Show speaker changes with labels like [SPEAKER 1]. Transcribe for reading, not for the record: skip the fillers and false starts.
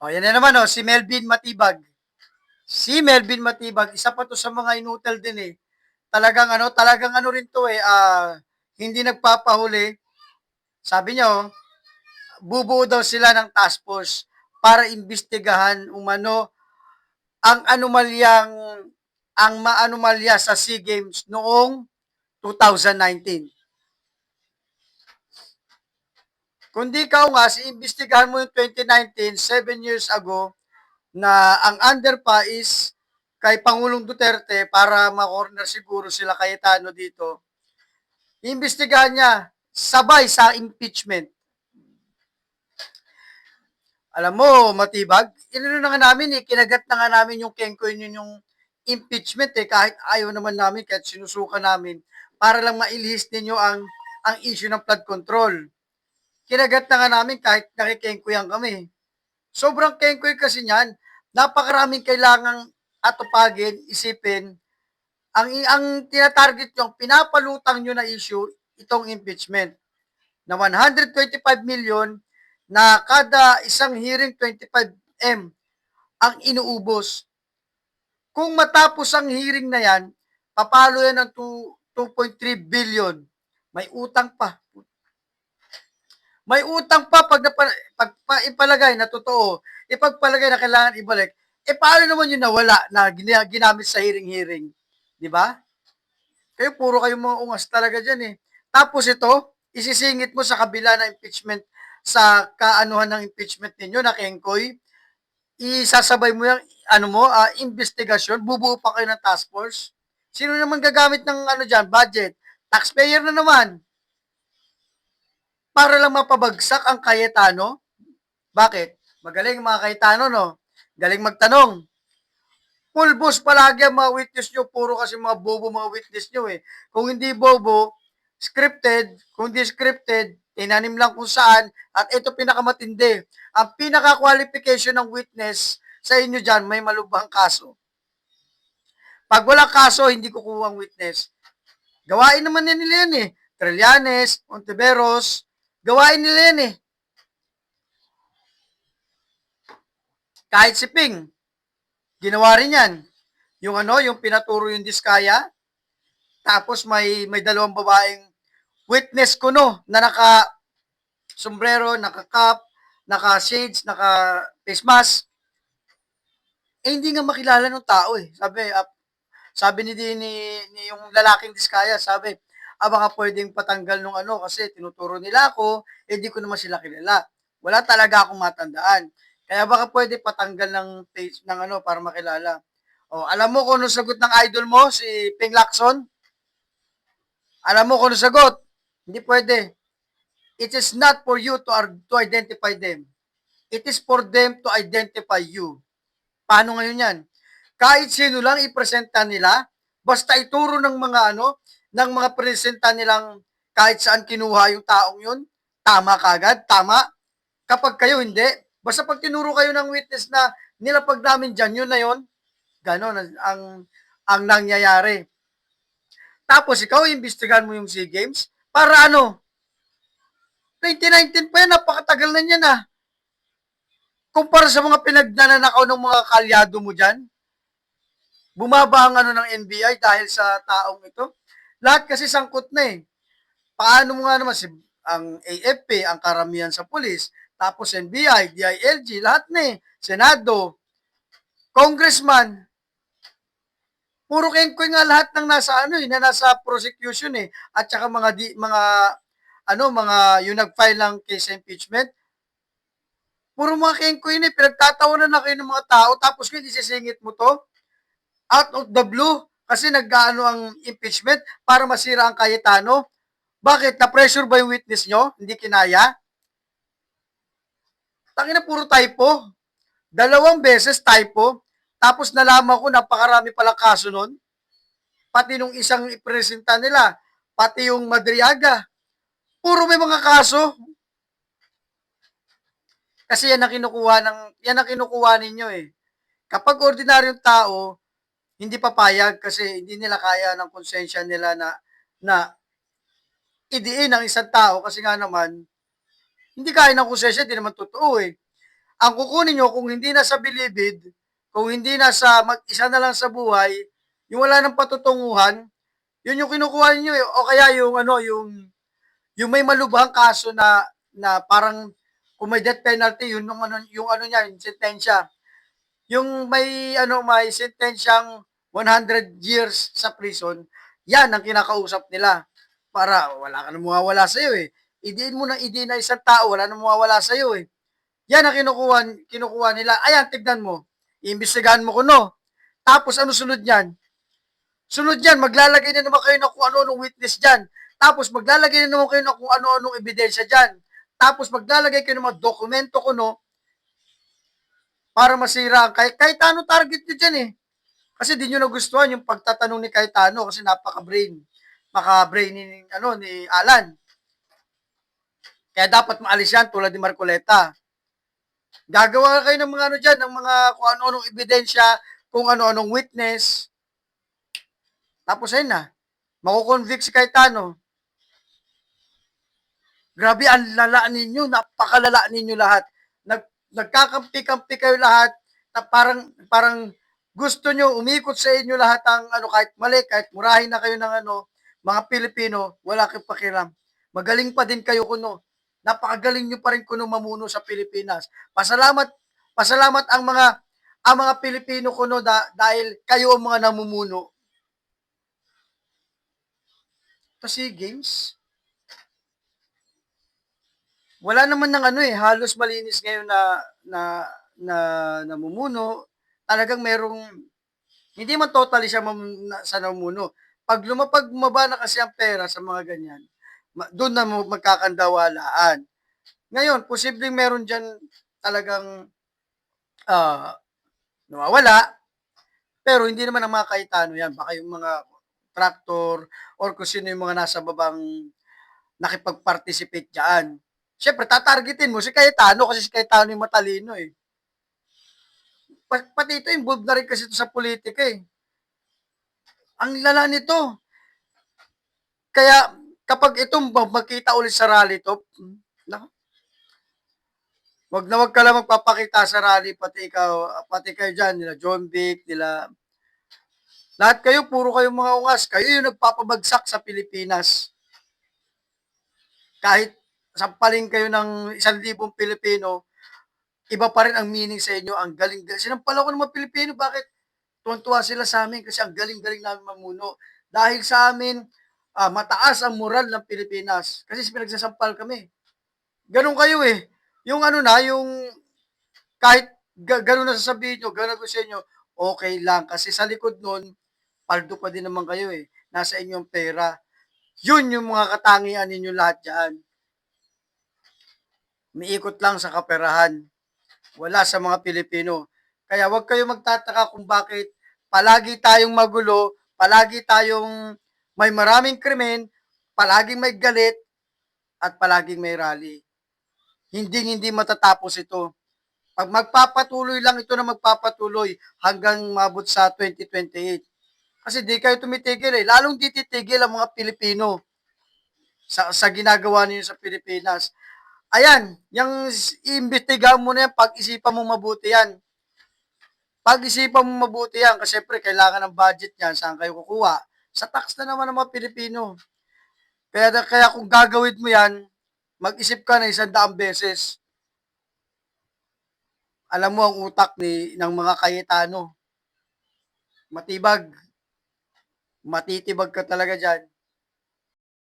[SPEAKER 1] O, yan na naman, si Melvin Matibag. Si Melvin Matibag, isa pa to sa mga inutal din eh. Talagang ano rin to eh, hindi nagpapahuli. Sabi niya, bubuo daw sila ng task force para imbestigahan umano ang anomalyang ang maanomalya sa SEA Games noong 2019. Kundi ikaw nga, iimbestigahan mo yung 2019, 7 years ago, na ang under pa is kay Pangulong Duterte para ma-corner siguro sila Cayetano dito. Iimbestigahan niya sabay sa impeachment. Alam mo, Matibag, inano na nga namin kinagat na nga namin yung Kengkoy yung impeachment kahit ayaw naman namin, kahit sinusuka namin, para lang mailihis ninyo ang issue ng flood control. Kinagat na nga namin kahit nakikengkoyan kami. Sobrang kengkoy kasi niyan, napakaraming kailangang atupagin, isipin. Ang tinatarget nyo, pinapalutang nyo na issue, itong impeachment na 125 million na kada isang hearing 25M ang inuubos. Kung matapos ang hearing na yan, papalo yan ng 2.3 billion. May utang pa. May utang pa pag ipalagay na totoo, ipagpalagay na kailangan ibalik. Paano naman yung nawala na ginamit sa hearing-hearing? Di ba? Kayo, puro kayo mga ungas talaga dyan eh. Tapos ito, isisingit mo sa kabila ng impeachment, sa kaanuhan ng impeachment ninyo na Kengkoy, isasabay mo yung investigasyon, bubuo pa kayo ng task force. Sino naman gagamit ng dyan, budget? Taxpayer na naman. Para lang mapabagsak ang Cayetano? Bakit? Magaling mga Cayetano, no? Galing magtanong. Pulbos palagi ang mga witness nyo. Puro kasi mga bobo mga witness nyo eh. Kung hindi bobo, scripted. Kung hindi scripted, tinanim lang kung saan. At ito pinakamatindi. Ang pinaka-qualification ng witness sa inyo dyan, may malubhang kaso. Pag walang kaso, hindi kukuha ang witness. Gawain naman nila yan eh. Trillanes, Ontiveros, gawain nila yan eh. Kahit si Ping, ginawa rin yan. Yung pinaturo yung diskaya, tapos may dalawang babaeng witness ko na naka sombrero, naka cap, naka shades, naka face mask. Hindi nga makilala ng tao eh. Sabi ni yung lalaking diskaya, sabi, baka pwedeng patanggal nung kasi tinuturo nila ako, di ko naman sila kilala. Wala talaga akong matandaan. Kaya baka pwede patanggal ng page ng para makilala. Alam mo kung ano sagot ng idol mo, si Ping Lacson? Alam mo kung ano sagot? Hindi pwede. It is not for you to identify them. It is for them to identify you. Paano ngayon yan? Kahit sino lang ipresenta nila, basta ituro ng mga ng mga presenta nilang kahit saan kinuha yung taong yun, tama kagad, tama. Kapag kayo hindi, basta pag tinuro kayo ng witness na nilapag namin dyan, yun na yun, ganon ang nangyayari. Tapos ikaw, imbestigahan mo yung SEA Games, para 2019 pa yan, napakatagal na yan Kumpara sa mga pinagnanakaw ng mga kalyado mo dyan, bumaba ang ng NBI dahil sa taong ito. Lahat kasi sangkot na eh. Paano mo nga naman ang AFP, ang karamihan sa pulis, tapos NBI, DILG, lahat na Senado, congressman, puro kengkoy nga lahat ng nasa na nasa prosecution at saka mga yung nag-file ng case impeachment. Puro mga kengkoy pinagtatawanan na kayo ng mga tao tapos kung isisingit mo to out of the blue kasi nag-ano ang impeachment para masira ang Cayetano. Bakit? Na-pressure ba yung witness nyo? Hindi kinaya? Tangina puro typo. 2 beses typo. Tapos nalaman ko napakarami palang kaso nun. Pati nung isang ipresenta nila, pati yung Madriaga. Puro may mga kaso. Kasi yan ang kinukuha ninyo Kapag ordinaryong tao, hindi papayag kasi hindi nila kaya ng konsensya nila na idiin ang isang tao kasi nga naman, hindi kaya ng konsensya, hindi naman totoo Ang kukunin nyo, kung hindi na sa bilibid, kung hindi na sa mag-isa na lang sa buhay, yung wala ng patutunguhan, yun yung kinukuha niyo eh. O kaya yung ano, yung may malubhang kaso na parang kung may death penalty, yung ano niya, yung sentensya. Yung may sentensyang 100 years sa prison, yan ang kinakausap nila. Para wala ka nang mawawala sa iyo eh. Idiin mo na idiin na isang tao, wala nang mawawala sa iyo eh. Yan ang kinukuha nila. Ayan, tignan mo. Iimbestigahan mo kuno. Tapos ano sunod niyan? Sunod yan, maglalagay na naman kayo ng kung ano-anong witness dyan. Tapos maglalagay na naman kayo ng kung ano-anong ebidensya dyan. Tapos maglalagay kayo ng mga dokumento kuno para masira. Kahit target nyo dyan eh. Kasi di nyo nagustuhan yung pagtatanong ni Cayetano kasi maka-brain ni Alan. Kaya dapat maalis yan tulad ni Marcoleta. Gagawa kayo ng mga ano dyan, ng mga kung ano-anong ebidensya, kung ano-anong witness. Tapos ayun na, makukonvict si Cayetano. Grabe, ang lala ninyo, napakalala ninyo lahat. Nagkakampi-kampi kayo lahat, na parang gusto nyo, umikot sa inyo lahat ang kahit mali, kahit murahin na kayo ng mga Pilipino, wala kayong pakiram. Magaling pa din kayo kuno. Napakagaling nyo pa rin kuno mamuno sa Pilipinas. Pasalamat ang mga Pilipino kuno dahil kayo ang mga namumuno. Kasi games, wala naman ng halos malinis ngayon na na namumuno. Talagang merong hindi man totally siya sa namumuno. Pag bumaba na kasi ang pera sa mga ganyan, doon na magkakandawalaan. Ngayon, posibleng meron diyan talagang uh, nawawala, pero hindi naman ang mga Cayetano yan. Baka yung mga tractor or kung sino yung mga nasa babang nakipag-participate dyan. Siyempre, tatargetin mo si Cayetano kasi si Cayetano yung matalino eh. Pati ito, involved na rin kasi ito sa politika eh. Ang lala nito. Kaya, kapag itong magkita ulit sa rally to, wag ka lang magpapakita sa rally, pati kayo dyan, nila John Vic, lahat kayo, puro kayo mga ungas, kayo yung nagpapabagsak sa Pilipinas. Kahit sampaling kayo ng 1,000 Pilipino, iba pa rin ang meaning sa inyo, ang galing-galing. Sinampal ako ng mga Pilipino, bakit? Tuwan-tuwa sila sa amin kasi ang galing-galing namin mamuno. Dahil sa amin, mataas ang moral ng Pilipinas. Kasi pinagsasampal kami. Ganun kayo eh. Yung yung kahit ganun na sasabihin nyo, ganun ko sa inyo, okay lang. Kasi sa likod nun, paldo pa din naman kayo eh. Nasa inyong pera. Yun yung mga katangian ninyo lahat dyan. Miikot lang sa kaperahan. Wala sa mga Pilipino. Kaya wag kayo magtataka kung bakit palagi tayong magulo, palagi tayong may maraming krimen, palaging may galit, at palaging may rally. Hindi matatapos ito. Pag magpapatuloy lang ito na magpapatuloy hanggang mabot sa 2028. Kasi di kayo tumitigil eh. Lalong di titigil ang mga Pilipino sa ginagawa niyo sa Pilipinas. Ayan, yung iimbestigahan mo na yan, pag-isipan mo mabuti yan. Pag-isipan mo mabuti yan, kasi syempre kailangan ng budget yan, saan kayo kukuha? Sa tax na naman ng mga Pilipino. Kaya kung gagawin mo yan, mag-isip ka na 100 beses. Alam mo ang utak ng mga Cayetano. Matibag. Matitibag ka talaga dyan.